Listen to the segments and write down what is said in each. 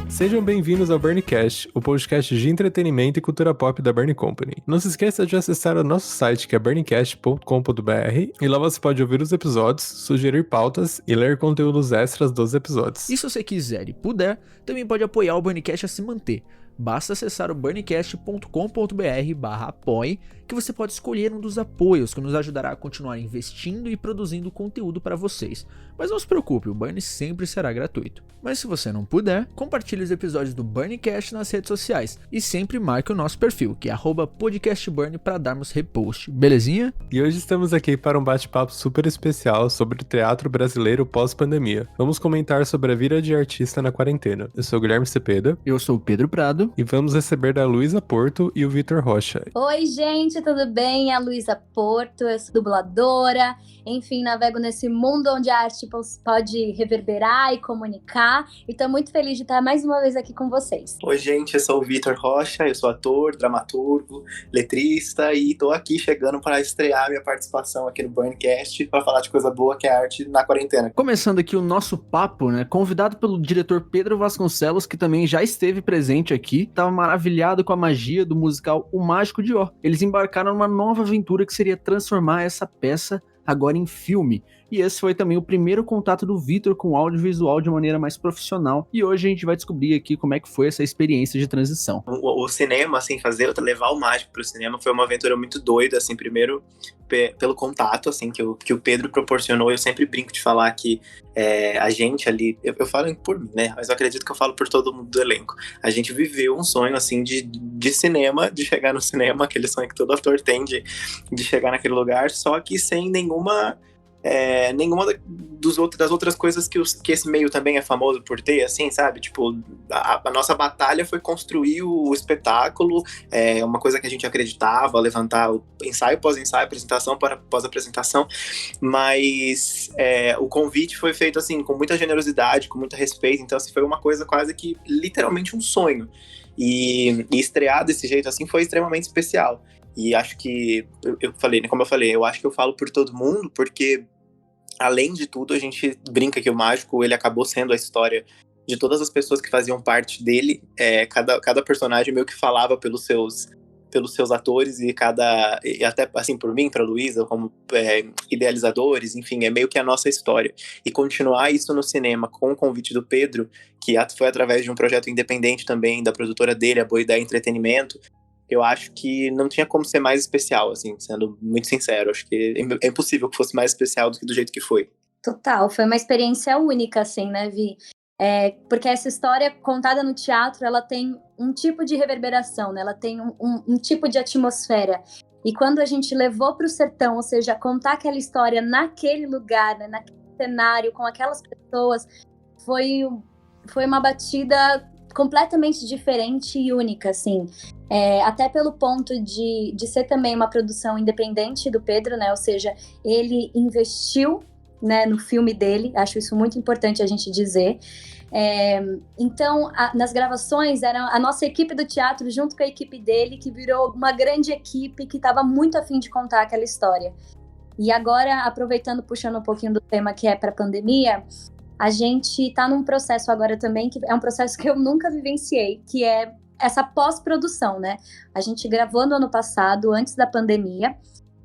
Sejam bem-vindos ao Burncast, o podcast de entretenimento e cultura pop da Burn Company. Não se esqueça de acessar o nosso site, que é burncast.com.br, e lá você pode ouvir os episódios, sugerir pautas e ler conteúdos extras dos episódios. E se você quiser e puder, também pode apoiar o Burncast a se manter. Basta acessar o burncast.com.br/apoie, que você pode escolher um dos apoios que nos ajudará a continuar investindo e produzindo conteúdo para vocês. Mas não se preocupe, o Burn sempre será gratuito. Mas se você não puder, compartilhe os episódios do Burncast nas redes sociais e sempre marque o nosso perfil, que é @podcastburn, para darmos repost, belezinha? E hoje estamos aqui para um bate-papo super especial sobre o teatro brasileiro pós-pandemia. Vamos comentar sobre a vida de artista na quarentena. Eu sou o Guilherme Cepeda. Eu sou o Pedro Prado. E vamos receber da Luísa Porto e o Vitor Rocha. Oi, gente, tudo bem? A Luísa Porto, eu sou dubladora, enfim, navego nesse mundo onde a arte pode reverberar e comunicar, e tô muito feliz de estar mais uma vez aqui com vocês. Oi, gente, eu sou o Vitor Rocha, eu sou ator, dramaturgo, letrista, e tô aqui chegando para estrear minha participação aqui no Burncast para falar de coisa boa que é a arte na quarentena. Começando aqui o nosso papo, né, convidado pelo diretor Pedro Vasconcelos, que também já esteve presente aqui, estava maravilhado com a magia do musical O Mágico de Ó. Eles embarcaram numa nova aventura que seria transformar essa peça agora em filme. E esse foi também o primeiro contato do Vitor com o audiovisual de maneira mais profissional. E hoje a gente vai descobrir aqui como é que foi essa experiência de transição. O cinema, assim, levar o mágico pro cinema foi uma aventura muito doida, assim, primeiro pelo contato, assim, que o Pedro proporcionou. Eu sempre brinco de falar que a gente ali, eu falo por mim, né, mas eu acredito que eu falo por todo mundo do elenco. A gente viveu um sonho, assim, de cinema, de chegar no cinema, aquele sonho que todo ator tem de chegar naquele lugar, só que sem nenhuma das outras coisas que esse meio também é famoso por ter, assim, sabe? Tipo, a nossa batalha foi construir o espetáculo, uma coisa que a gente acreditava, levantar o ensaio pós-ensaio, apresentação pós-apresentação, mas o convite foi feito, assim, com muita generosidade, com muito respeito, então, assim, foi uma coisa quase que, literalmente, um sonho. E estrear desse jeito, assim, foi extremamente especial. E acho que, eu falei, né, como eu falei, eu acho que eu falo por todo mundo, porque além de tudo, a gente brinca que o Mágico, ele acabou sendo a história de todas as pessoas que faziam parte dele. Cada personagem meio que falava pelos seus atores e até assim por mim, para Luísa, como idealizadores, enfim, é meio que a nossa história. E continuar isso no cinema com o convite do Pedro, que foi através de um projeto independente também, da produtora dele, a Boa Ideia Entretenimento, eu acho que não tinha como ser mais especial, assim, sendo muito sincero. Acho que é impossível que fosse mais especial do que do jeito que foi. Total, foi uma experiência única, assim, né, Vi? Porque essa história contada no teatro, ela tem um tipo de reverberação, né? Ela tem um tipo de atmosfera. E quando a gente levou para o sertão, ou seja, contar aquela história naquele lugar, né, naquele cenário, com aquelas pessoas, foi uma batida completamente diferente e única, assim. Até pelo ponto de ser também uma produção independente do Pedro, né? Ou seja, ele investiu, né, no filme dele, acho isso muito importante a gente dizer. Então, nas gravações, era a nossa equipe do teatro junto com a equipe dele, que virou uma grande equipe que estava muito a fim de contar aquela história. E agora, aproveitando, puxando um pouquinho do tema que é para a pandemia, a gente está num processo agora também, que é um processo que eu nunca vivenciei, que é essa pós-produção, né? A gente gravou no ano passado, antes da pandemia,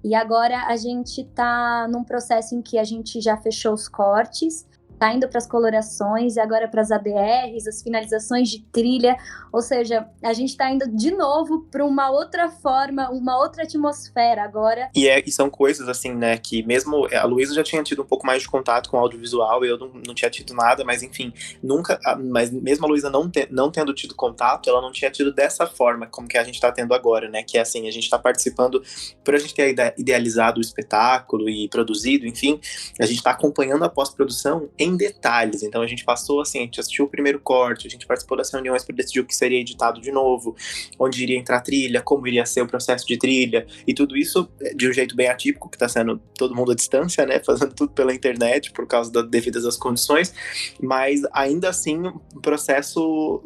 e agora a gente está num processo em que a gente já fechou os cortes, tá indo para as colorações e agora para as ADRs, as finalizações de trilha, ou seja, a gente está indo de novo para uma outra forma, uma outra atmosfera agora. E são coisas assim, né, que mesmo a Luísa já tinha tido um pouco mais de contato com o audiovisual, eu não tinha tido nada, mas enfim, mas mesmo a Luísa não tendo tido contato, ela não tinha tido dessa forma, como que a gente está tendo agora, né, que é assim, a gente está participando, por a gente ter idealizado o espetáculo e produzido, enfim, a gente está acompanhando a pós-produção em detalhes. Então a gente passou assim, a gente assistiu o primeiro corte, a gente participou das reuniões para decidir o que seria editado de novo, onde iria entrar trilha, como iria ser o processo de trilha, e tudo isso de um jeito bem atípico, que está sendo todo mundo à distância, né, fazendo tudo pela internet, por causa devidas às condições, mas ainda assim um processo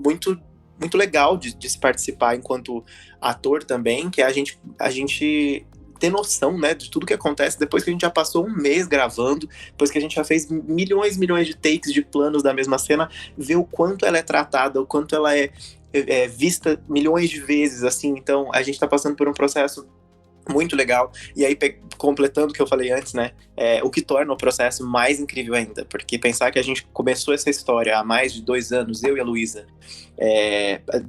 muito muito legal de se participar enquanto ator também, que é a gente ter noção, né, de tudo que acontece depois que a gente já passou um mês gravando, depois que a gente já fez milhões de takes de planos da mesma cena, ver o quanto ela é tratada, o quanto ela é vista milhões de vezes, assim. Então a gente tá passando por um processo muito legal, e aí completando o que eu falei antes, né, o que torna o processo mais incrível ainda, porque pensar que a gente começou essa história há mais de 2 anos, eu e a Luísa,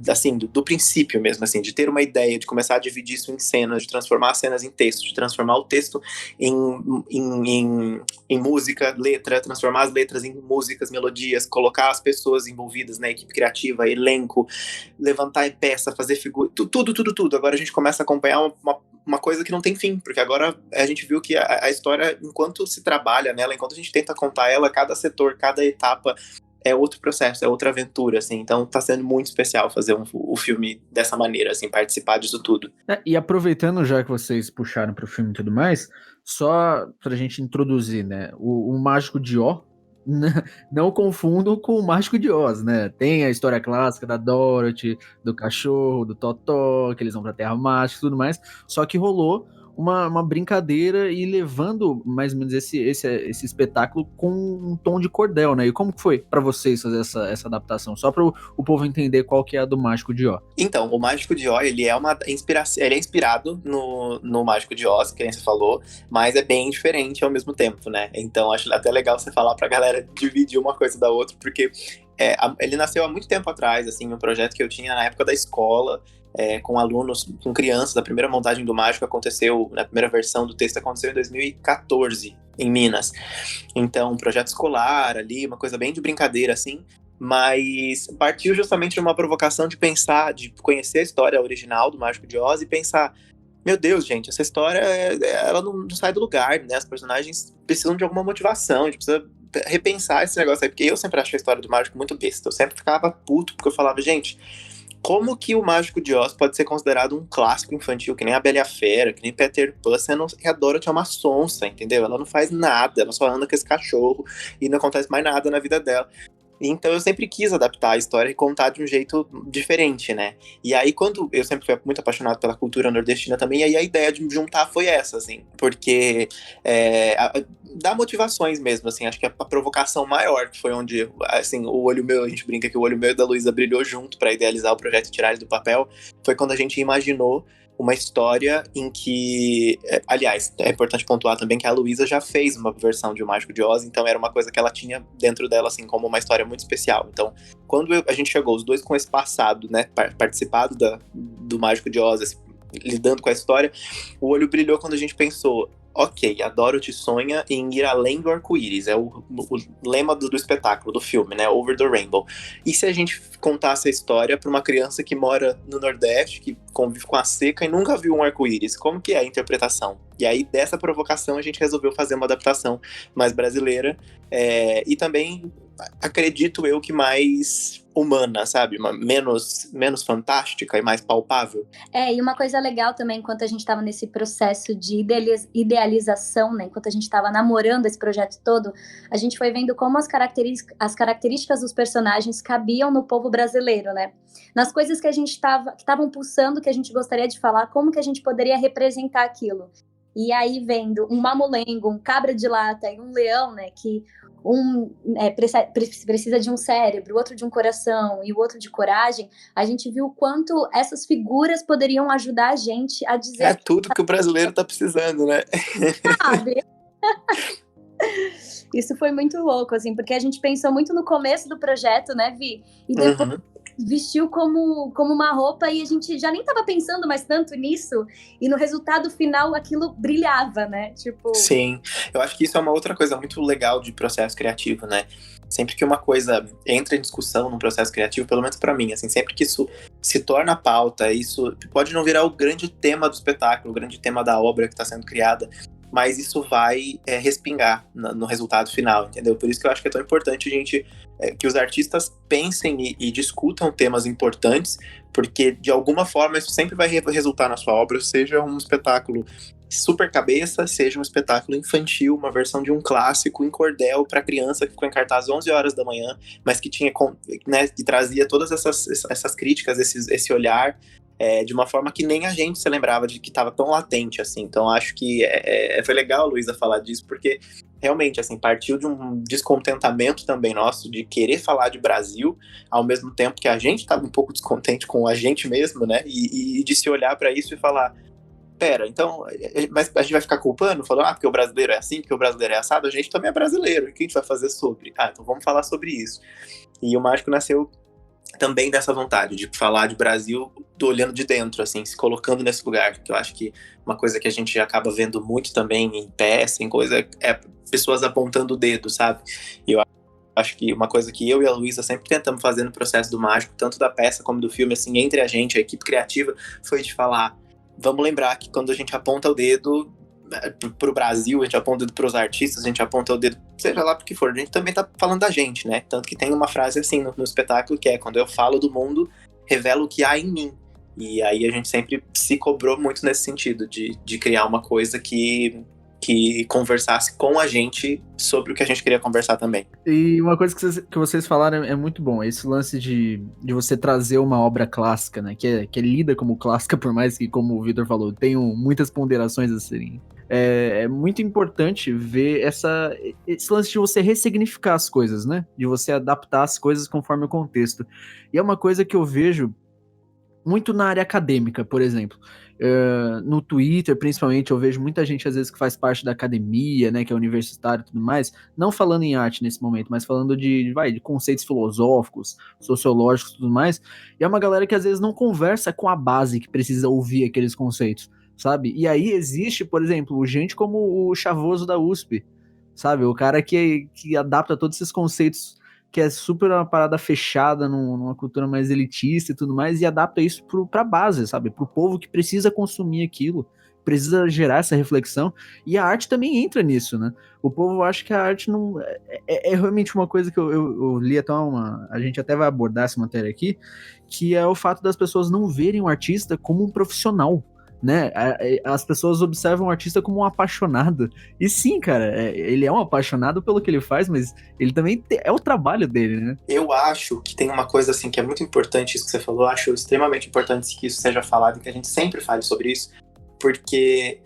assim, do princípio mesmo, assim, de ter uma ideia, de começar a dividir isso em cenas, de transformar as cenas em texto, de transformar o texto em música, letra, transformar as letras em músicas, melodias, colocar as pessoas envolvidas na equipe criativa, elenco, levantar peça, fazer figura, tudo. Agora a gente começa a acompanhar uma coisa que não tem fim, porque agora a gente viu que a história, enquanto se trabalha nela, enquanto a gente tenta contar ela, cada setor, cada etapa é outro processo, é outra aventura, assim. Então tá sendo muito especial fazer o filme dessa maneira, assim, participar disso tudo. E aproveitando já que vocês puxaram pro filme e tudo mais, só pra gente introduzir, né, o Mágico de Oz, não confundo com o Mágico de Oz, né? Tem a história clássica da Dorothy, do cachorro, do Totó, que eles vão pra Terra Mágica e tudo mais, só que rolou uma brincadeira e levando mais ou menos esse espetáculo com um tom de cordel, né? E como que foi pra vocês fazer essa adaptação? Só para o povo entender qual que é a do Mágico de Oz. Então, o Mágico de Oz, ele é uma inspiração, ele é inspirado no Mágico de Oz, que nem você falou, mas é bem diferente ao mesmo tempo, né? Então, acho até legal você falar pra galera dividir uma coisa da outra, porque ele nasceu há muito tempo atrás, assim, um projeto que eu tinha na época da escola, com alunos, com crianças. A primeira montagem do Mágico aconteceu, na primeira versão do texto aconteceu em 2014, em Minas. Então, um projeto escolar ali, uma coisa bem de brincadeira, assim, mas partiu justamente de uma provocação de pensar, de conhecer a história original do Mágico de Oz e pensar, meu Deus, gente, essa história, ela não sai do lugar, né? Os personagens precisam de alguma motivação, a gente precisa repensar esse negócio aí, porque eu sempre achei a história do Mágico muito besta, eu sempre ficava puto, porque eu falava, gente, como que o Mágico de Oz pode ser considerado um clássico infantil, que nem a Bela e a Fera, que nem Peter Pan, sendo que a Dorothy é uma sonsa, entendeu? Ela não faz nada, ela só anda com esse cachorro e não acontece mais nada na vida dela. Então eu sempre quis adaptar a história e contar de um jeito diferente, né? E aí quando eu sempre fui muito apaixonado pela cultura nordestina também, e aí a ideia de juntar foi essa, assim, porque dá motivações mesmo, assim, acho que a provocação maior, que foi onde, assim, o olho meu, a gente brinca que o olho meu e da Luísa brilhou junto pra idealizar o projeto e tirar ele do papel, foi quando a gente imaginou uma história em que, aliás, é importante pontuar também que a Luísa já fez uma versão de O Mágico de Oz, então era uma coisa que ela tinha dentro dela, assim, como uma história muito especial. Então, quando a gente chegou, os dois com esse passado, né, participado do Mágico de Oz, lidando com a história, o olho brilhou quando a gente pensou, ok, a Dorothy sonha em ir além do arco-íris, é o lema do espetáculo, do filme, né, Over the Rainbow. E se a gente contasse a história para uma criança que mora no Nordeste, que convive com a seca e nunca viu um arco-íris, como que é a interpretação? E aí, dessa provocação, a gente resolveu fazer uma adaptação mais brasileira, e também, acredito eu, que mais humana, sabe? Menos fantástica e mais palpável. E uma coisa legal também, enquanto a gente estava nesse processo de idealização, né? Enquanto a gente estava namorando esse projeto todo, a gente foi vendo como as características dos personagens cabiam no povo brasileiro, né? Nas coisas que estavam pulsando, que a gente gostaria de falar, como que a gente poderia representar aquilo. E aí, vendo um mamulengo, um cabra de lata e um leão, né? Que precisa de um cérebro, o outro de um coração e o outro de coragem, a gente viu o quanto essas figuras poderiam ajudar a gente a dizer... É tudo que o brasileiro tá precisando, né? Sabe? Isso foi muito louco, assim, porque a gente pensou muito no começo do projeto, né, Vi? E depois vestiu como uma roupa e a gente já nem tava pensando mais tanto nisso, e no resultado final aquilo brilhava, né? Tipo... Sim, eu acho que isso é uma outra coisa muito legal de processo criativo, né? Sempre que uma coisa entra em discussão num processo criativo, pelo menos pra mim, assim, sempre que isso se torna pauta, isso pode não virar o grande tema do espetáculo, o grande tema da obra que está sendo criada, mas isso vai respingar no resultado final, entendeu? Por isso que eu acho que é tão importante a gente, que os artistas pensem e discutam temas importantes, porque de alguma forma isso sempre vai resultar na sua obra, seja um espetáculo super cabeça, seja um espetáculo infantil, uma versão de um clássico em cordel para criança que ficou em cartaz às 11 horas da manhã, mas que tinha, né, que trazia todas essas críticas, esse olhar, de uma forma que nem a gente se lembrava de que estava tão latente, assim. Então acho que foi legal, Luísa, falar disso, porque realmente, assim, partiu de um descontentamento também nosso de querer falar de Brasil, ao mesmo tempo que a gente estava um pouco descontente com a gente mesmo, né, e de se olhar para isso e falar, pera, então, mas a gente vai ficar culpando, falando, porque o brasileiro é assim, porque o brasileiro é assado, a gente também é brasileiro, e o que a gente vai fazer sobre? Então vamos falar sobre isso. E o Mágico nasceu também dessa vontade de falar de Brasil olhando de dentro, assim, se colocando nesse lugar, que eu acho que uma coisa que a gente acaba vendo muito também em peça, em coisa, é pessoas apontando o dedo, sabe? E eu acho que uma coisa que eu e a Luísa sempre tentamos fazer no processo do Mágico, tanto da peça como do filme, assim, entre a gente, a equipe criativa, foi de falar, vamos lembrar que quando a gente aponta o dedo pro Brasil, a gente aponta o dedo pros artistas, a gente aponta o dedo, seja lá pro que for, a gente também tá falando da gente, né? Tanto que tem uma frase assim no espetáculo que é, quando eu falo do mundo, revelo o que há em mim. E aí a gente sempre se cobrou muito nesse sentido, de criar uma coisa que conversasse com a gente sobre o que a gente queria conversar também. E uma coisa que vocês falaram é muito bom, esse lance de você trazer uma obra clássica, né, que é lida como clássica, por mais que, como o Vitor falou, tenham muitas ponderações a serem. É muito importante ver esse lance de você ressignificar as coisas, né, de você adaptar as coisas conforme o contexto. E é uma coisa que eu vejo muito na área acadêmica, por exemplo. No Twitter, principalmente, eu vejo muita gente, às vezes, que faz parte da academia, né, que é universitário e tudo mais, não falando em arte nesse momento, mas falando de conceitos filosóficos, sociológicos e tudo mais, e é uma galera que, às vezes, não conversa com a base que precisa ouvir aqueles conceitos, sabe? E aí existe, por exemplo, gente como o Chavoso da USP, sabe? O cara que adapta todos esses conceitos que é super uma parada fechada numa cultura mais elitista e tudo mais, e adapta isso pra base, sabe? Pro povo que precisa consumir aquilo, precisa gerar essa reflexão, e a arte também entra nisso, né? O povo acha que a arte não... É realmente uma coisa que eu li até a gente até vai abordar essa matéria aqui, que é o fato das pessoas não verem o artista como um profissional, né? As pessoas observam o artista como um apaixonado. E sim, cara, ele é um apaixonado pelo que ele faz, mas ele também é o trabalho dele, né? Eu acho que tem uma coisa assim que é muito importante, isso que você falou, eu acho extremamente importante que isso seja falado e que a gente sempre fale sobre isso, porque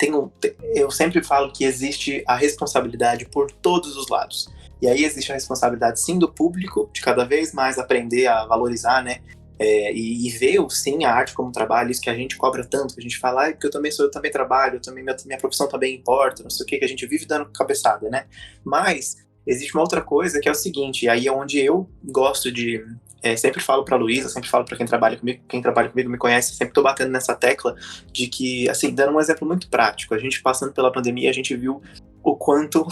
eu sempre falo que existe a responsabilidade por todos os lados. E aí existe a responsabilidade, sim, do público, de cada vez mais aprender a valorizar, né? E ver, sim, a arte como trabalho, isso que a gente cobra tanto, que a gente fala, porque eu também trabalho, minha profissão também importa, não sei o que a gente vive dando cabeçada, né? Mas existe uma outra coisa que é o seguinte, e aí é onde eu gosto de... sempre falo pra Luísa, sempre falo pra quem trabalha comigo me conhece, sempre tô batendo nessa tecla de que, assim, dando um exemplo muito prático, a gente passando pela pandemia, a gente viu o quanto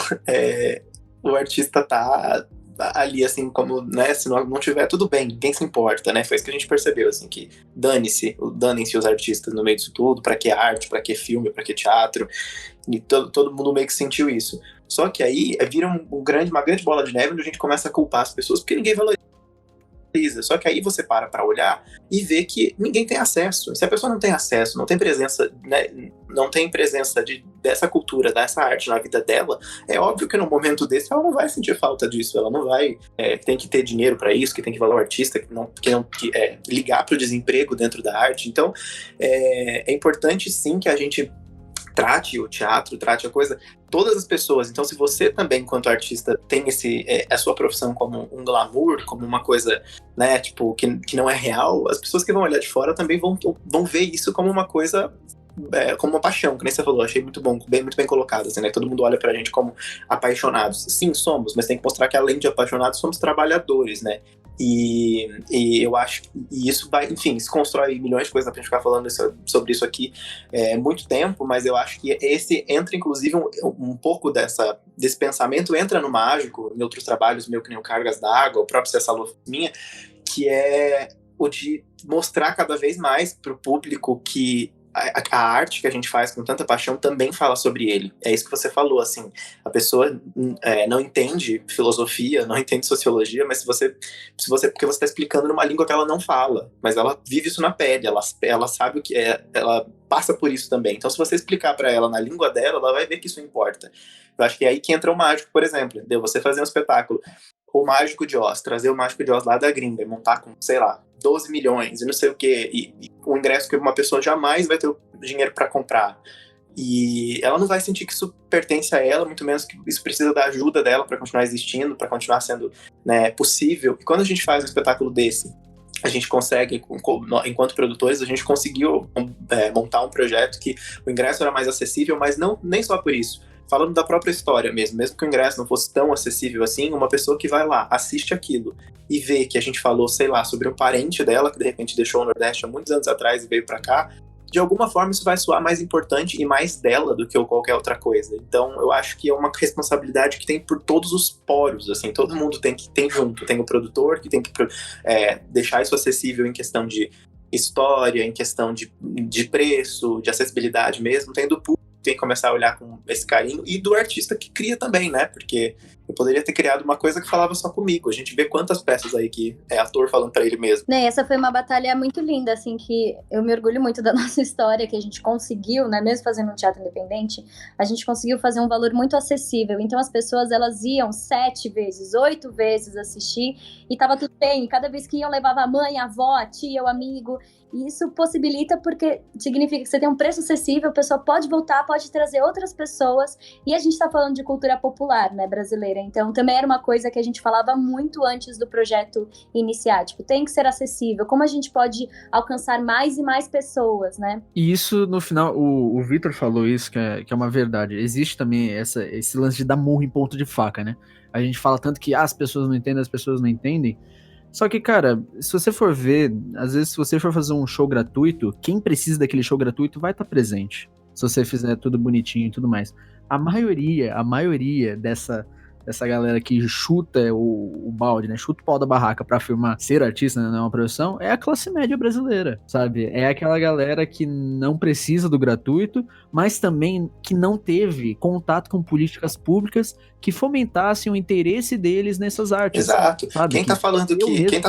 o artista tá ali, assim, como, né, se não tiver, tudo bem, ninguém se importa, né, foi isso que a gente percebeu, assim, que danem-se os artistas no meio disso tudo, pra que arte, pra que filme, pra que teatro, e todo mundo meio que sentiu isso. Só que aí vira uma grande bola de neve onde a gente começa a culpar as pessoas porque ninguém valoriza. Só que aí você para olhar e ver que ninguém tem acesso. E se a pessoa não tem acesso, não tem presença, né, não tem presença dessa cultura, dessa arte na vida dela, é óbvio que num momento desse ela não vai sentir falta disso, ela não vai, tem que ter dinheiro para isso, que tem que valer o artista, que ligar para o desemprego dentro da arte. Então, é importante sim que a gente trate o teatro, trate a coisa, todas as pessoas. Então, se você também, enquanto artista, tem a sua profissão como um glamour, como uma coisa, né, tipo, que não é real, as pessoas que vão olhar de fora também vão ver isso como uma coisa, como uma paixão, que nem você falou, achei muito bom, muito bem colocado, assim, né, todo mundo olha pra gente como apaixonados. Sim, somos, mas tem que mostrar que além de apaixonados, somos trabalhadores, né. E eu acho que isso vai, enfim, se constrói milhões de coisas pra gente ficar falando sobre isso aqui muito tempo, mas eu acho que esse entra, inclusive, um pouco desse pensamento entra no Mágico, em outros trabalhos meu, que nem o Cargas d'Água, o próprio Cessa Minha, que é o de mostrar cada vez mais pro público que a arte que a gente faz com tanta paixão também fala sobre ele. É isso que você falou, assim, a pessoa não entende filosofia, não entende sociologia, mas porque você está explicando numa língua que ela não fala, mas ela vive isso na pele, ela sabe o que é, ela passa por isso também. Então, se você explicar para ela na língua dela, ela vai ver que isso importa. Eu acho que é aí que entra o mágico, por exemplo, entendeu? Você fazer um espetáculo, o Mágico de Oz, trazer o Mágico de Oz lá da gringa e montar com, sei lá, 12 milhões e não sei o quê, e o ingresso que uma pessoa jamais vai ter o dinheiro para comprar. E ela não vai sentir que isso pertence a ela, muito menos que isso precisa da ajuda dela para continuar existindo, para continuar sendo, né, possível. E quando a gente faz um espetáculo desse, a gente consegue, enquanto produtores, a gente conseguiu montar um projeto que o ingresso era mais acessível, mas nem só por isso. Falando da própria história mesmo que o ingresso não fosse tão acessível assim, uma pessoa que vai lá, assiste aquilo e vê que a gente falou, sei lá, sobre um parente dela que de repente deixou o Nordeste há muitos anos atrás e veio pra cá, de alguma forma isso vai soar mais importante e mais dela do que qualquer outra coisa. Então eu acho que é uma responsabilidade que tem por todos os poros, assim, todo mundo tem junto, tem o produtor que tem que deixar isso acessível em questão de história, em questão de preço, de acessibilidade mesmo, tem do público, tem que começar a olhar com esse carinho, e do artista que cria também, né? Porque eu poderia ter criado uma coisa que falava só comigo. A gente vê quantas peças aí que é ator falando pra ele mesmo. Né, essa foi uma batalha muito linda, assim, que eu me orgulho muito da nossa história, que a gente conseguiu, né, mesmo fazendo um teatro independente, a gente conseguiu fazer um valor muito acessível. Então as pessoas, elas iam 7 vezes, 8 vezes assistir, e tava tudo bem. Cada vez que iam, levava a mãe, a avó, a tia, o amigo. E isso possibilita porque significa que você tem um preço acessível, a pessoa pode voltar, pode trazer outras pessoas, e a gente tá falando de cultura popular, né, brasileira. Então também era uma coisa que a gente falava muito antes do projeto iniciar, tipo, tem que ser acessível, como a gente pode alcançar mais e mais pessoas, né? E isso, no final, o Vitor falou isso, que é uma verdade. Existe também esse lance de dar murro em ponto de faca, né? A gente fala tanto que as pessoas não entendem. Só que, cara, se você for ver, às vezes se você for fazer um show gratuito, quem precisa daquele show gratuito vai estar presente. Se você fizer tudo bonitinho e tudo mais. A maioria dessa galera que chuta o balde, né? Chuta o pau da barraca pra afirmar ser artista, né, não é uma profissão, é a classe média brasileira, sabe? É aquela galera que não precisa do gratuito, mas também que não teve contato com políticas públicas que fomentassem o interesse deles nessas artes. Exato. Sabe? Quem tá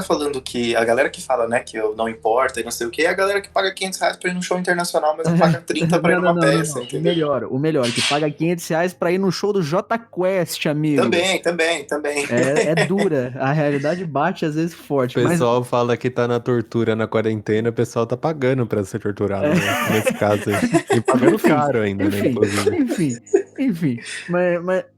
falando que a galera que fala, né, que eu não importa e não sei o que, é a galera que paga R$500 pra ir num show internacional, mas não paga 30 pra ir numa peça, entendeu? O melhor, que paga R$500 pra ir no show do Jota Quest, amigo. Também. É dura. A realidade bate às vezes forte. O pessoal fala que tá na tortura na quarentena, o pessoal tá pagando pra ser torturado, né? Nesse caso aí. E pagando caro ainda, né? Enfim.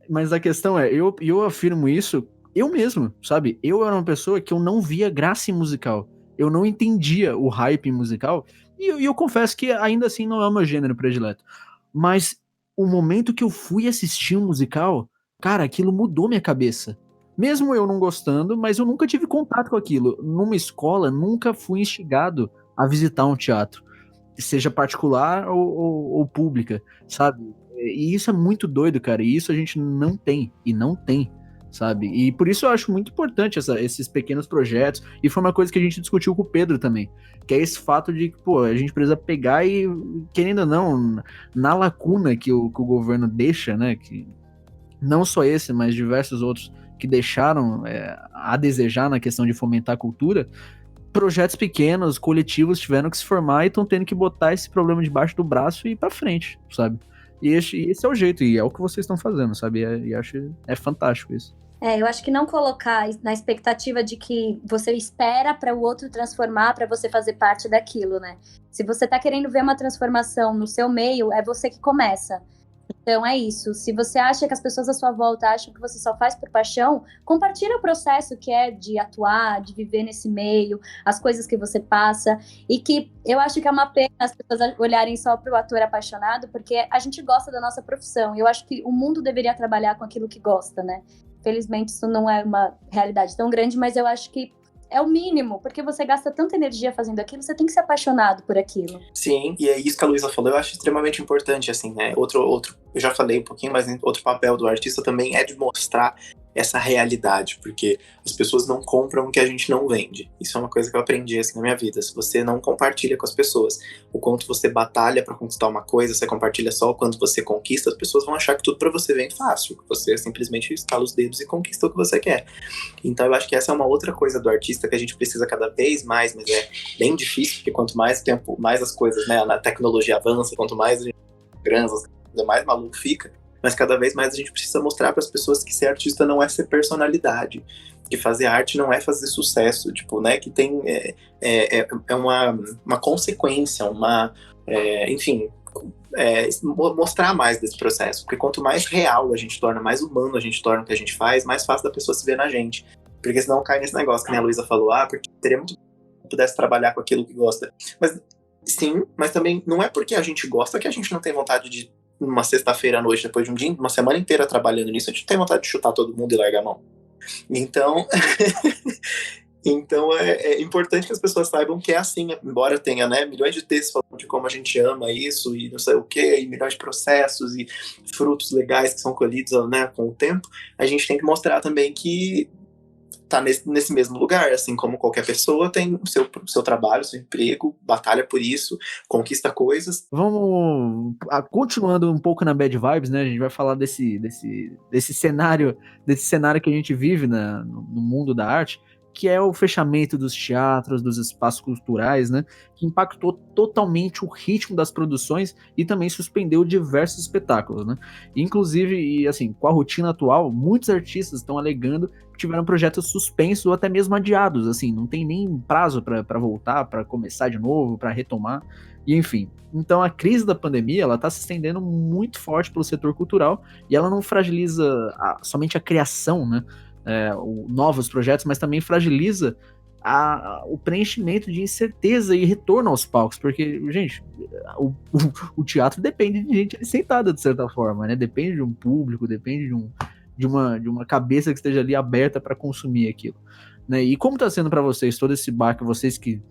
Mas a questão é, eu afirmo isso, eu mesmo, sabe? Eu era uma pessoa que eu não via graça em musical. Eu não entendia o hype em musical. E eu confesso que ainda assim não é o meu gênero predileto. Mas o momento que eu fui assistir um musical, cara, aquilo mudou minha cabeça. Mesmo eu não gostando, mas eu nunca tive contato com aquilo. Numa escola, nunca fui instigado a visitar um teatro, seja particular ou pública, sabe? E isso é muito doido, cara. E isso a gente não tem, sabe? E por isso eu acho muito importante esses pequenos projetos. E foi uma coisa que a gente discutiu com o Pedro também, que é esse fato de que, pô, a gente precisa pegar e, querendo ou não, na lacuna que o governo deixa, né? Que não só esse, mas diversos outros que deixaram a desejar na questão de fomentar a cultura, projetos pequenos, coletivos tiveram que se formar e estão tendo que botar esse problema debaixo do braço e ir pra frente, sabe? E esse é o jeito, e é o que vocês estão fazendo, sabe? E acho fantástico isso. Eu acho que não colocar na expectativa de que você espera para o outro transformar, para você fazer parte daquilo, né? Se você tá querendo ver uma transformação no seu meio, é você que começa. Então é isso, se você acha que as pessoas à sua volta acham que você só faz por paixão, compartilha o processo que é de atuar, de viver nesse meio, as coisas que você passa, e que eu acho que é uma pena as pessoas olharem só para o ator apaixonado, porque a gente gosta da nossa profissão, e eu acho que o mundo deveria trabalhar com aquilo que gosta, né? Felizmente isso não é uma realidade tão grande, mas eu acho que é o mínimo, porque você gasta tanta energia fazendo aquilo, você tem que ser apaixonado por aquilo. Sim, e é isso que a Luísa falou, eu acho extremamente importante, assim, né? Outro, eu já falei um pouquinho, mas outro papel do artista também é de mostrar essa realidade, porque as pessoas não compram o que a gente não vende. Isso é uma coisa que eu aprendi assim na minha vida. Se você não compartilha com as pessoas o quanto você batalha para conquistar uma coisa, você compartilha só o quanto você conquista, as pessoas vão achar que tudo para você vem fácil, que você simplesmente estala os dedos e conquista o que você quer. Então eu acho que essa é uma outra coisa do artista que a gente precisa cada vez mais, mas é bem difícil, porque quanto mais tempo, mais as coisas, né, a tecnologia avança, quanto mais a gente transa, mais maluco fica, mas cada vez mais a gente precisa mostrar para as pessoas que ser artista não é ser personalidade, que fazer arte não é fazer sucesso, tipo, né, que tem uma consequência, enfim, mostrar mais desse processo, porque quanto mais real a gente torna, mais humano a gente torna o que a gente faz, mais fácil da pessoa se ver na gente, porque senão cai nesse negócio que a Luísa falou, porque teria muito pudesse trabalhar com aquilo que gosta, mas sim, mas também não é porque a gente gosta que a gente não tem vontade de, numa sexta-feira à noite, depois de um dia, uma semana inteira trabalhando nisso, a gente tem vontade de chutar todo mundo e largar a mão. Então, então é importante que as pessoas saibam que é assim, embora tenha, né, milhões de textos falando de como a gente ama isso e não sei o que, e milhões de processos e frutos legais que são colhidos, né, com o tempo, a gente tem que mostrar também que tá nesse mesmo lugar, assim como qualquer pessoa tem o seu trabalho, seu emprego, batalha por isso, conquista coisas. Vamos, continuando um pouco na bad vibes, né, a gente vai falar desse cenário que a gente vive no mundo da arte, que é o fechamento dos teatros, dos espaços culturais, né, que impactou totalmente o ritmo das produções e também suspendeu diversos espetáculos, né. Inclusive, e assim, com a rotina atual, muitos artistas estão alegando que tiveram projetos suspensos ou até mesmo adiados, assim, não tem nem prazo para voltar, para começar de novo, para retomar, e enfim. Então a crise da pandemia, ela está se estendendo muito forte pelo setor cultural e ela não fragiliza somente a criação, né, novos projetos, mas também fragiliza o preenchimento de incerteza e retorno aos palcos, porque, gente, o teatro depende de gente sentada, de certa forma, né? Depende de um público, depende de uma cabeça que esteja ali aberta para consumir aquilo, né? E como está sendo para vocês todo esse baque, vocês que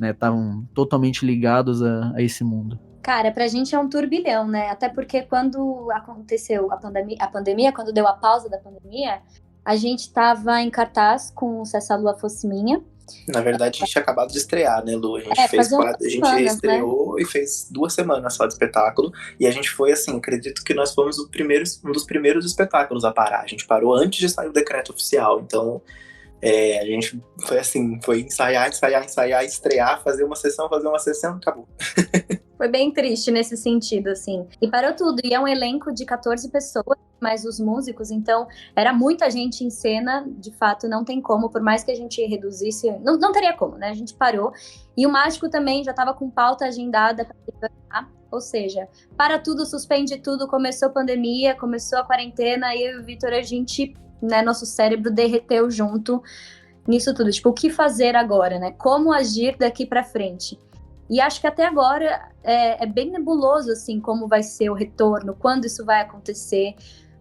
estavam totalmente ligados a esse mundo? Cara, pra gente é um turbilhão, né? Até porque quando aconteceu a pandemia, quando deu a pausa da pandemia, a gente estava em cartaz com Se Essa Lua Fosse Minha. Na verdade, a gente tinha acabado de estrear, né, Lu? A gente estreou, né? E fez 2 semanas só de espetáculo. E a gente foi, assim, acredito que nós fomos um dos primeiros espetáculos a parar. A gente parou antes de sair o decreto oficial. Então, a gente foi assim, foi ensaiar, estrear, fazer uma sessão, acabou. Foi bem triste nesse sentido, assim. E parou tudo. E é um elenco de 14 pessoas, mais os músicos. Então, era muita gente em cena. De fato, não tem como. Por mais que a gente reduzisse... Não teria como, né? A gente parou. E o Mágico também já estava com pauta agendada para... Ou seja, para tudo, suspende tudo. Começou a pandemia, começou a quarentena. E eu e o Vitor, a gente... Né, nosso cérebro derreteu junto nisso tudo. Tipo, o que fazer agora, né? Como agir daqui para frente? E acho que até agora é bem nebuloso, assim, como vai ser o retorno, quando isso vai acontecer,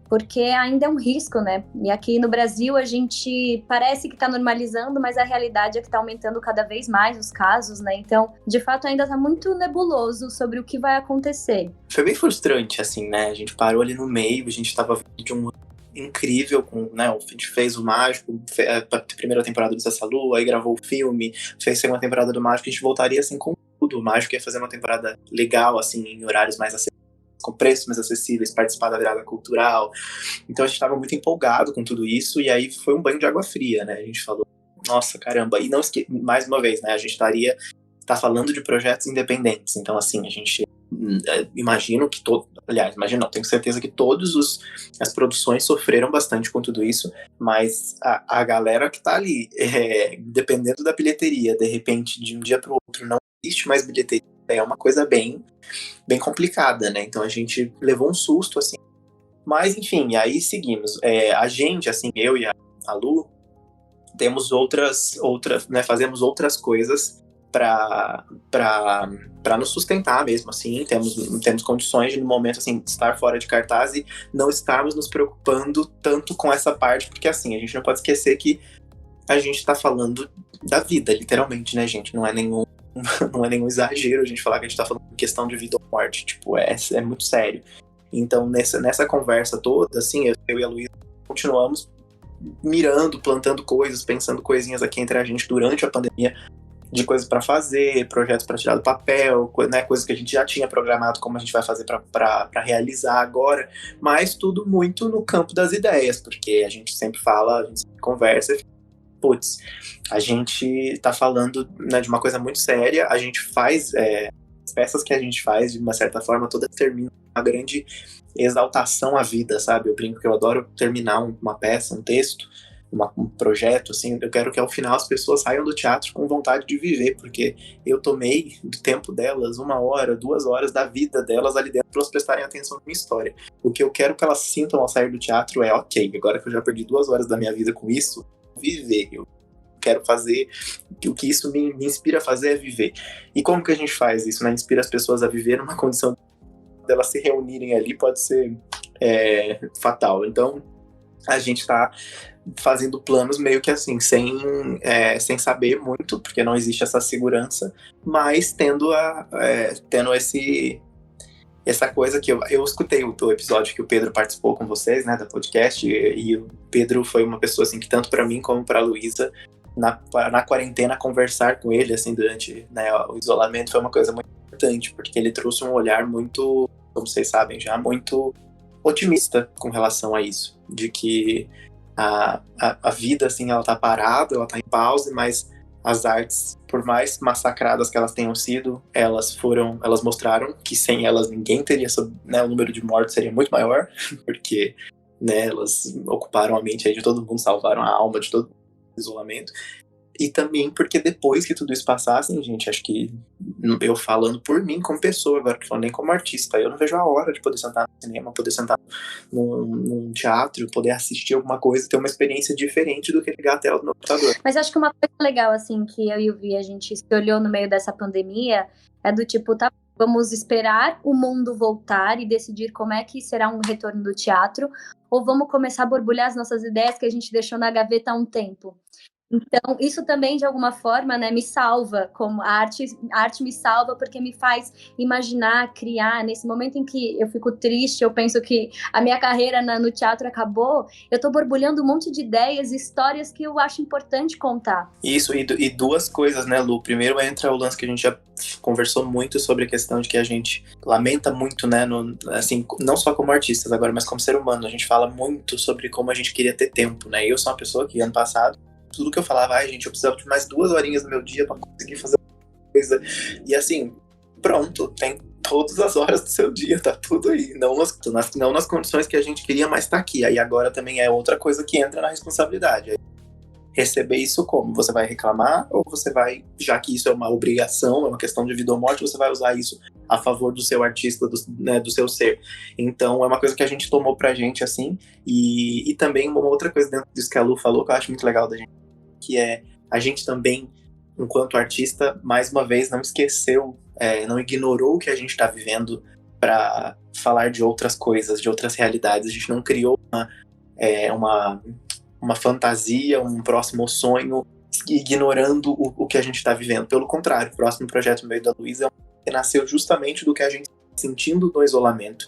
porque ainda é um risco, né? E aqui no Brasil a gente parece que está normalizando, mas a realidade é que está aumentando cada vez mais os casos, né? Então, de fato, ainda está muito nebuloso sobre o que vai acontecer. Foi bem frustrante, assim, né? A gente parou ali no meio, a gente estava vindo de um incrível, né? A gente fez o Mágico, a primeira temporada do Se Essa Lua, aí gravou o filme, fez a segunda temporada do Mágico, a gente voltaria assim com tudo. O Mágico ia fazer uma temporada legal, assim, em horários mais acessíveis, com preços mais acessíveis, participar da virada cultural. Então a gente estava muito empolgado com tudo isso, e aí foi um banho de água fria, né? A gente falou, nossa, caramba, e não esquece, mais uma vez, né? A gente tá falando de projetos independentes, então assim, a gente imagino que tenho certeza que as produções sofreram bastante com tudo isso, mas a galera que tá ali, dependendo da bilheteria, de repente, de um dia pro outro, não existe mais bilheteria, é uma coisa bem, bem complicada, né? Então a gente levou um susto, assim, mas enfim, aí seguimos. A gente, assim, eu e a Lu, temos outras, né, fazemos outras coisas para nos sustentar mesmo, assim, temos condições de, no momento, assim, estar fora de cartaz e não estarmos nos preocupando tanto com essa parte, porque, assim, a gente não pode esquecer que a gente tá falando da vida, literalmente, né, gente? Não é nenhum exagero a gente falar que a gente tá falando de questão de vida ou morte, tipo, é muito sério. Então, nessa conversa toda, assim, eu e a Luísa continuamos mirando, plantando coisas, pensando coisinhas aqui entre a gente durante a pandemia, de coisas para fazer, projetos para tirar do papel, né, coisas que a gente já tinha programado, como a gente vai fazer para realizar agora, mas tudo muito no campo das ideias, porque a gente sempre fala, a gente sempre conversa, putz, a gente tá falando, né, de uma coisa muito séria, a gente faz, as peças que a gente faz, de uma certa forma, todas terminam uma grande exaltação à vida, sabe? Eu brinco que eu adoro terminar uma peça, um texto, um projeto, assim, eu quero que ao final as pessoas saiam do teatro com vontade de viver, porque eu tomei do tempo delas 1 hora, 2 horas da vida delas ali dentro para elas prestarem atenção na minha história. O que eu quero que elas sintam ao sair do teatro é, ok, agora que eu já perdi 2 horas da minha vida com isso, viver, eu quero fazer, o que isso me inspira a fazer é viver. E como que a gente faz isso, né? Inspira as pessoas a viver numa condição delas se reunirem ali, pode ser fatal. Então, a gente está fazendo planos meio que assim, sem saber muito, porque não existe essa segurança, mas tendo essa coisa que eu escutei o episódio que o Pedro participou com vocês, né, da podcast, e o Pedro foi uma pessoa assim que tanto para mim como para a Luísa, na quarentena, conversar com ele assim durante, né, o isolamento foi uma coisa muito importante, porque ele trouxe um olhar muito, como vocês sabem já, muito otimista com relação a isso, de que a vida, assim, ela tá parada, ela tá em pause, mas as artes, por mais massacradas que elas tenham sido, elas mostraram que sem elas ninguém teria, né, o número de mortos seria muito maior, porque, né, elas ocuparam a mente aí de todo mundo, salvaram a alma de todo mundo no isolamento. E também porque depois que tudo isso passasse, gente, acho que eu falando por mim como pessoa, agora que falando nem como artista, eu não vejo a hora de poder sentar no cinema, poder sentar num teatro, poder assistir alguma coisa, ter uma experiência diferente do que ligar a tela do meu computador. Mas acho que uma coisa legal, assim, que eu e o Vi, a gente se olhou no meio dessa pandemia, é do tipo, tá, vamos esperar o mundo voltar e decidir como é que será um retorno do teatro, ou vamos começar a borbulhar as nossas ideias que a gente deixou na gaveta há um tempo. Então, isso também, de alguma forma, né, me salva, como a arte me salva porque me faz imaginar, criar. Nesse momento em que eu fico triste, eu penso que a minha carreira no teatro acabou, eu tô borbulhando um monte de ideias, histórias que eu acho importante contar. Isso, e duas coisas, né, Lu? Primeiro entra o lance que a gente já conversou muito sobre a questão de que a gente lamenta muito, né, assim, não só como artistas agora, mas como ser humano. A gente fala muito sobre como a gente queria ter tempo, né? Eu sou uma pessoa que, ano passado, tudo que eu falava, gente, eu precisava de mais 2 horinhas no meu dia pra conseguir fazer coisa. E assim, pronto, tem todas as horas do seu dia, tá tudo aí. Não nas condições que a gente queria, mas tá aqui. Aí agora também é outra coisa que entra na responsabilidade. Aí, receber isso como? Você vai reclamar ou você vai, já que isso é uma obrigação, é uma questão de vida ou morte, você vai usar isso a favor do seu artista, do seu ser. Então é uma coisa que a gente tomou pra gente, assim, e também uma outra coisa dentro disso que a Lu falou, que eu acho muito legal da gente, que é a gente também, enquanto artista, mais uma vez não esqueceu, não ignorou o que a gente está vivendo para falar de outras coisas, de outras realidades. A gente não criou uma fantasia, um próximo sonho, ignorando o que a gente está vivendo. Pelo contrário, o próximo projeto no meio da Luísa nasceu justamente do que a gente está sentindo no isolamento,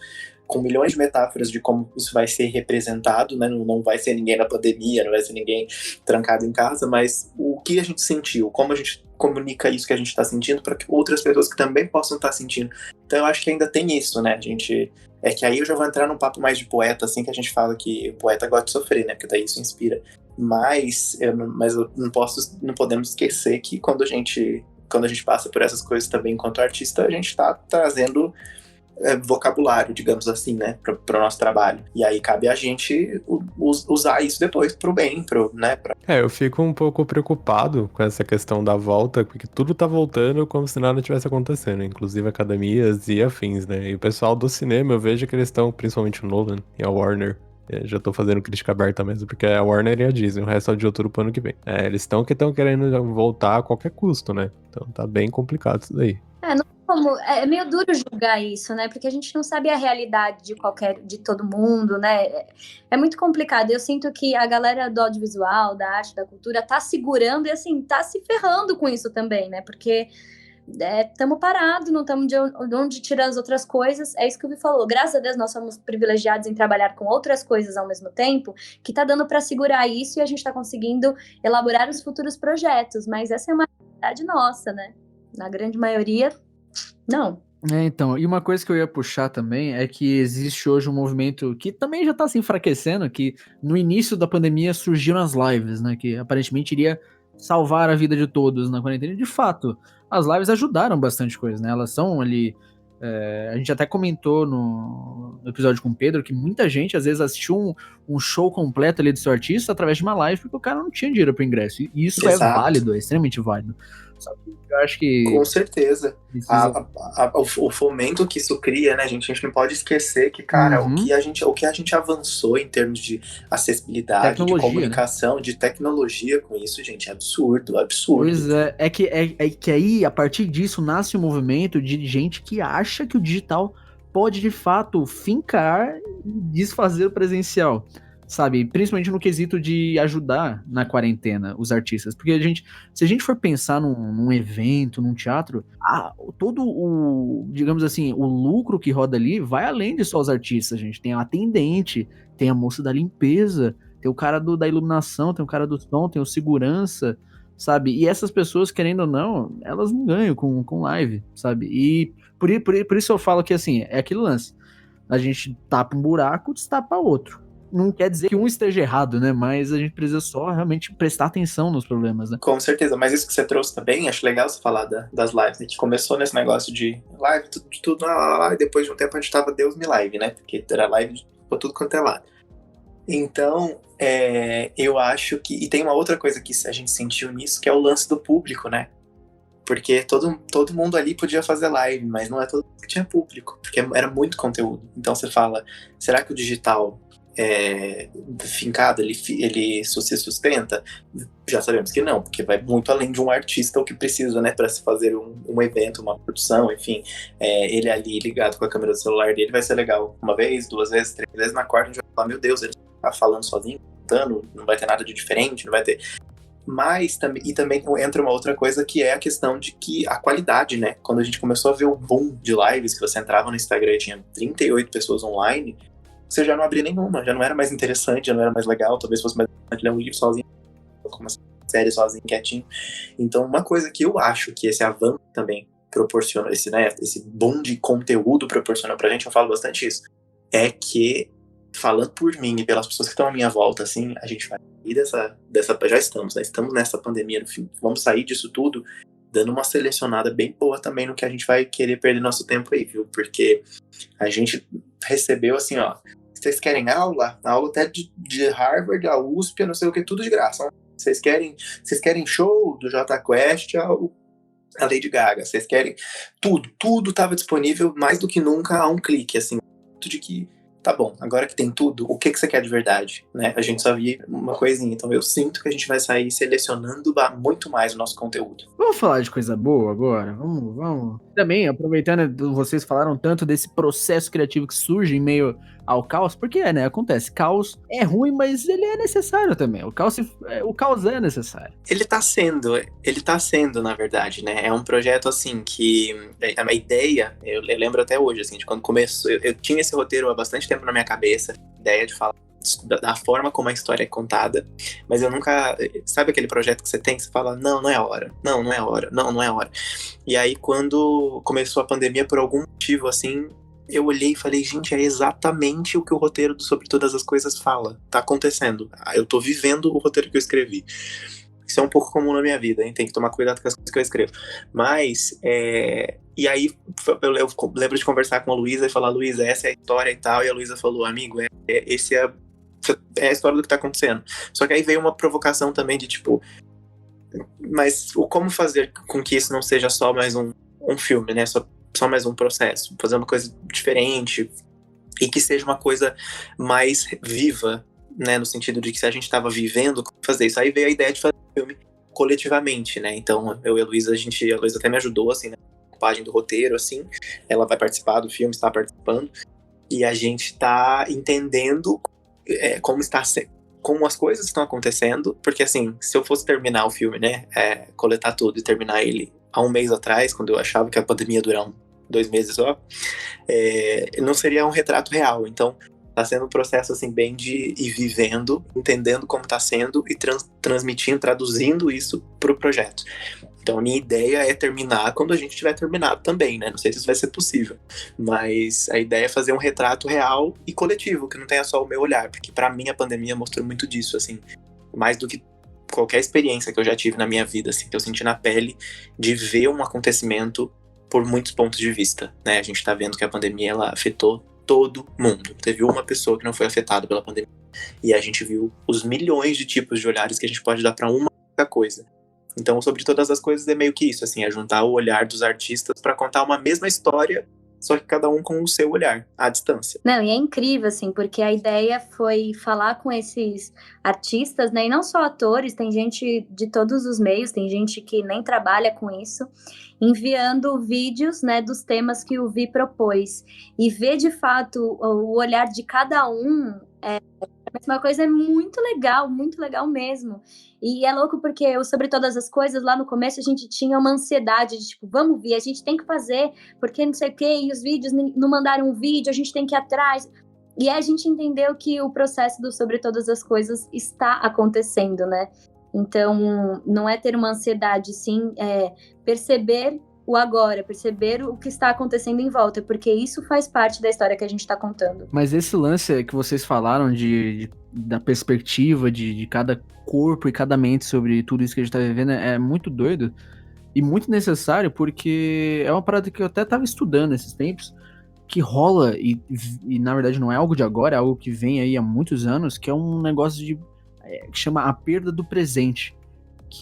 com milhões de metáforas de como isso vai ser representado, né? Não vai ser ninguém na pandemia, não vai ser ninguém trancado em casa, mas o que a gente sentiu, como a gente comunica isso que a gente está sentindo para que outras pessoas que também possam estar sentindo. Então eu acho que ainda tem isso, né? É que aí eu já vou entrar num papo mais de poeta, assim, que a gente fala que o poeta gosta de sofrer, né? Porque daí isso inspira. Mas não podemos esquecer que quando a gente passa por essas coisas também enquanto artista, a gente está trazendo vocabulário, digamos assim, né, para o nosso trabalho. E aí cabe a gente usar isso depois pro bem, né? Eu fico um pouco preocupado com essa questão da volta, porque tudo tá voltando como se nada tivesse acontecendo, inclusive academias e afins, né? E o pessoal do cinema, eu vejo que eles estão, principalmente o Nolan e a Warner, já tô fazendo crítica aberta mesmo, porque a Warner e a Disney, o resto é de outubro pro ano que vem. Eles estão querendo voltar a qualquer custo, né? Então tá bem complicado isso daí. É meio duro julgar isso, né? Porque a gente não sabe a realidade de todo mundo, né? É muito complicado. Eu sinto que a galera do audiovisual, da arte, da cultura, tá segurando e, assim, tá se ferrando com isso também, né? Porque estamos parados, não estamos de onde tirar as outras coisas. É isso que o Vi falou. Graças a Deus, nós somos privilegiados em trabalhar com outras coisas ao mesmo tempo, que tá dando para segurar isso e a gente tá conseguindo elaborar os futuros projetos. Mas essa é uma realidade nossa, né? Na grande maioria, não. Então, e uma coisa que eu ia puxar também é que existe hoje um movimento que também já tá se enfraquecendo, que no início da pandemia surgiram as lives, né, que aparentemente iria salvar a vida de todos na quarentena. E, de fato, as lives ajudaram bastante coisa, né, elas são ali... a gente até comentou no episódio com o Pedro que muita gente às vezes assistiu um show completo ali do seu artista através de uma live porque o cara não tinha dinheiro para ingresso. E isso Exato. É válido, é extremamente válido. Só que eu acho que... Com certeza. precisa... O fomento que isso cria, né, gente? A gente não pode esquecer que, cara, o que a gente avançou em termos de acessibilidade, Tecnologia, de comunicação, né? De tecnologia com isso, gente, é absurdo, absurdo. Pois é que aí, a partir disso, nasce um movimento de gente que acha que o digital pode, de fato, fincar e desfazer o presencial, sabe? Principalmente no quesito de ajudar na quarentena os artistas. Porque se a gente for pensar num evento, num teatro, todo digamos assim, o lucro que roda ali vai além de só os artistas, gente. Tem a atendente, tem a moça da limpeza, tem o cara da iluminação, tem o cara do som, tem o segurança, sabe? E essas pessoas, querendo ou não, elas não ganham com live, sabe? E por isso eu falo que, assim, é aquele lance. A gente tapa um buraco, destapa outro. Não quer dizer que um esteja errado, né? Mas a gente precisa só realmente prestar atenção nos problemas, né? Com certeza, mas isso que você trouxe também, acho legal você falar das lives, né? Que começou nesse negócio de live, tudo, e depois de um tempo a gente tava Deus me live, né? Porque era live por tudo quanto é lado. Então, eu acho que... E tem uma outra coisa que a gente sentiu nisso, que é o lance do público, né? Porque todo mundo ali podia fazer live, mas não é todo mundo que tinha público, porque era muito conteúdo. Então você fala, será que o digital fincado, ele se sustenta? Já sabemos que não, porque vai muito além de um artista o que precisa, né, para se fazer um evento, uma produção, enfim. Ele ali ligado com a câmera do celular dele vai ser legal uma vez, 2 vezes, 3 vezes, na quarta a gente vai falar, meu Deus, ele tá falando sozinho, cantando, não vai ter nada de diferente, não vai ter... Mas também entra uma outra coisa que é a questão de que a qualidade, né? Quando a gente começou a ver o boom de lives, que você entrava no Instagram e tinha 38 pessoas online, você já não abria nenhuma, já não era mais interessante, já não era mais legal, talvez fosse mais interessante ler um livro sozinho, como uma série sozinho, quietinho. Então, uma coisa que eu acho que esse avanço também proporciona, esse boom de conteúdo proporciona pra gente, eu falo bastante isso, é que, falando por mim e pelas pessoas que estão à minha volta, assim, a gente vai sair já estamos, né? Estamos nessa pandemia, no fim, vamos sair disso tudo dando uma selecionada bem boa também no que a gente vai querer perder nosso tempo aí, viu? Porque a gente recebeu assim, ó, vocês querem aula? Aula até de Harvard, a USP, não sei o que, tudo de graça. Vocês querem show do Jota Quest, a Lady Gaga, vocês querem tudo estava disponível mais do que nunca a um clique, assim, de que tá bom, agora que tem tudo, o que você quer de verdade, né? A gente só via uma coisinha, então eu sinto que a gente vai sair selecionando muito mais o nosso conteúdo. Vamos falar de coisa boa agora? Vamos. Também, aproveitando, vocês falaram tanto desse processo criativo que surge em meio ao caos, porque né? Acontece, caos é ruim, mas ele é necessário também. O caos é necessário. Ele tá sendo, na verdade, né? É um projeto, assim, que a ideia, eu lembro até hoje, assim, de quando começou, eu tinha esse roteiro há bastante tempo na minha cabeça, ideia de falar da forma como a história é contada, mas eu nunca... Sabe aquele projeto que você fala, não é a hora, não é a hora. E aí, quando começou a pandemia, por algum motivo, assim, eu olhei e falei, gente, é exatamente o que o roteiro do Sobre Todas as Coisas fala. Tá acontecendo. Eu tô vivendo o roteiro que eu escrevi. Isso é um pouco comum na minha vida, hein? Tem que tomar cuidado com as coisas que eu escrevo. Mas, e aí, eu lembro de conversar com a Luísa e falar, Luísa, essa é a história e tal. E a Luísa falou, amigo, esse é a história do que tá acontecendo. Só que aí veio uma provocação também de, tipo, mas como fazer com que isso não seja só mais um filme, né? Só mais um processo. Fazer uma coisa diferente e que seja uma coisa mais viva, né? No sentido de que se a gente estava vivendo, como fazer isso? Aí veio a ideia de fazer um filme coletivamente, né? Então, eu e a Luísa, a Luísa até me ajudou, assim, na página do roteiro, assim. Ela vai participar do filme, está participando. E a gente tá entendendo como as coisas estão acontecendo, porque assim, se eu fosse terminar o filme, né, coletar tudo e terminar ele há um mês atrás, quando eu achava que a pandemia ia durar 2 meses só, não seria um retrato real. Então, tá sendo um processo, assim, bem de ir vivendo, entendendo como tá sendo e transmitindo, traduzindo isso pro projeto. Então, a minha ideia é terminar quando a gente tiver terminado também, né? Não sei se isso vai ser possível, mas a ideia é fazer um retrato real e coletivo, que não tenha só o meu olhar, porque pra mim a pandemia mostrou muito disso, assim, mais do que qualquer experiência que eu já tive na minha vida, assim, que eu senti na pele de ver um acontecimento por muitos pontos de vista, né? A gente tá vendo que a pandemia, ela afetou todo mundo. Teve uma pessoa que não foi afetada pela pandemia. E a gente viu os milhões de tipos de olhares que a gente pode dar pra uma única coisa. Então, sobre todas as coisas, é meio que isso, assim, é juntar o olhar dos artistas pra contar uma mesma história, só que cada um com o seu olhar, à distância. Não, e é incrível, assim, porque a ideia foi falar com esses artistas, né, e não só atores, tem gente de todos os meios, tem gente que nem trabalha com isso, enviando vídeos, né, dos temas que o Vi propôs, e ver, de fato, o olhar de cada um, mas uma coisa é muito legal mesmo. E é louco porque eu, sobre todas as coisas, lá no começo a gente tinha uma ansiedade de tipo, vamos ver, a gente tem que fazer, porque não sei o quê, e os vídeos não mandaram um vídeo, a gente tem que ir atrás. E aí a gente entendeu que o processo do Sobre Todas as Coisas está acontecendo, né? Então, não é ter uma ansiedade, sim, é perceber o agora, perceber o que está acontecendo em volta, porque isso faz parte da história que a gente está contando. Mas esse lance que vocês falaram da perspectiva de cada corpo e cada mente sobre tudo isso que a gente tá vivendo é muito doido e muito necessário, porque é uma parada que eu até tava estudando esses tempos, que rola, e na verdade não é algo de agora, é algo que vem aí há muitos anos, que é um negócio que chama a perda do presente,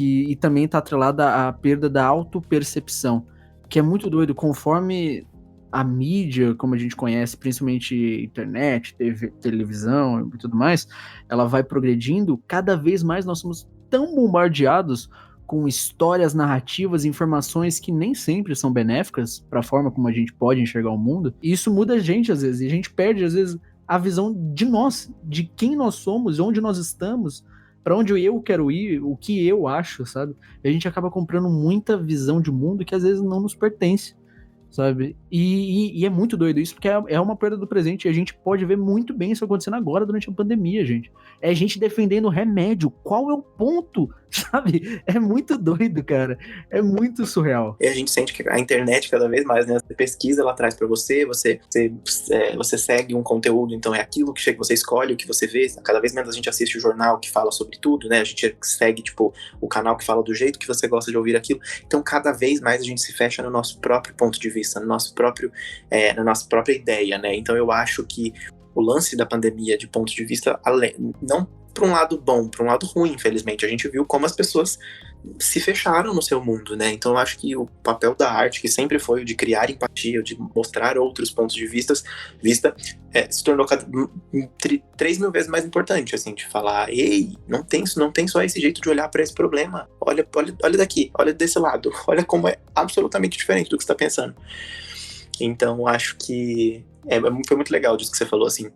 e também tá atrelada à perda da autopercepção, que é muito doido, conforme a mídia, como a gente conhece, principalmente internet, televisão e tudo mais, ela vai progredindo, cada vez mais nós somos tão bombardeados com histórias, narrativas, informações que nem sempre são benéficas para a forma como a gente pode enxergar o mundo, e isso muda a gente às vezes, e a gente perde às vezes a visão de nós, de quem nós somos, onde nós estamos, para onde eu quero ir, o que eu acho, sabe? E a gente acaba comprando muita visão de mundo que às vezes não nos pertence, sabe? E é muito doido isso, porque é uma perda do presente, e a gente pode ver muito bem isso acontecendo agora durante a pandemia, gente. É gente defendendo remédio. Qual é o ponto? Sabe? É muito doido, cara. É muito surreal. E a gente sente que a internet, cada vez mais, né? Você pesquisa, ela traz pra você segue um conteúdo, então é aquilo que chega, você escolhe o que você vê. Cada vez menos a gente assiste o jornal que fala sobre tudo, né? A gente segue, tipo, o canal que fala do jeito que você gosta de ouvir aquilo. Então, cada vez mais a gente se fecha no nosso próprio ponto de vista, no nosso próprio, na nossa própria ideia, né? Então, eu acho que o lance da pandemia, de ponto de vista, não para um lado bom, para um lado ruim, infelizmente. A gente viu como as pessoas se fecharam no seu mundo, né? Então eu acho que o papel da arte, que sempre foi o de criar empatia, de mostrar outros pontos de vista, se tornou 3.000 vezes mais importante, assim, de falar, ei, não tem só esse jeito de olhar para esse problema. Olha daqui, olha desse lado, olha como é absolutamente diferente do que você está pensando. Então acho que foi muito legal disso que você falou, assim.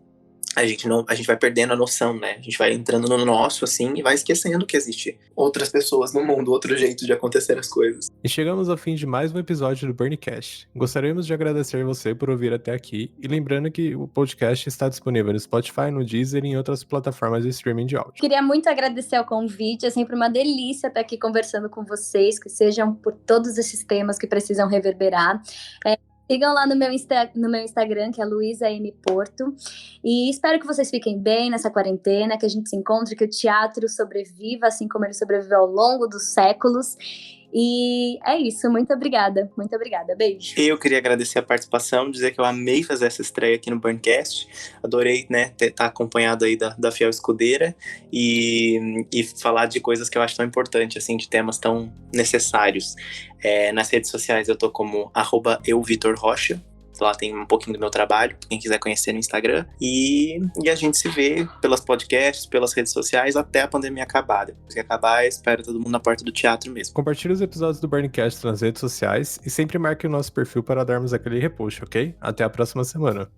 A gente vai perdendo a noção, né? A gente vai entrando no nosso, assim, e vai esquecendo que existe outras pessoas no mundo, outro jeito de acontecer as coisas. E chegamos ao fim de mais um episódio do Burncast. Gostaríamos de agradecer você por ouvir até aqui, e lembrando que o podcast está disponível no Spotify, no Deezer e em outras plataformas de streaming de áudio. Queria muito agradecer o convite, é sempre uma delícia estar aqui conversando com vocês, que sejam por todos esses temas que precisam reverberar. Sigam lá no meu Instagram, que é Luísa M. Porto. E espero que vocês fiquem bem nessa quarentena, que a gente se encontre, que o teatro sobreviva, assim como ele sobreviveu ao longo dos séculos. E é isso, muito obrigada, beijo. Eu queria agradecer a participação, dizer que eu amei fazer essa estreia aqui no Burncast, adorei, né, estar acompanhado aí da fiel escudeira e falar de coisas que eu acho tão importantes, assim, de temas tão necessários. Nas redes sociais eu tô como @euvitorrocha, lá tem um pouquinho do meu trabalho, quem quiser conhecer no Instagram, e a gente se vê pelas podcasts, pelas redes sociais, até a pandemia acabar. Depois que acabar, espero todo mundo na porta do teatro mesmo. Compartilhe os episódios do Burncast nas redes sociais e sempre marque o nosso perfil para darmos aquele repost, ok? Até a próxima semana.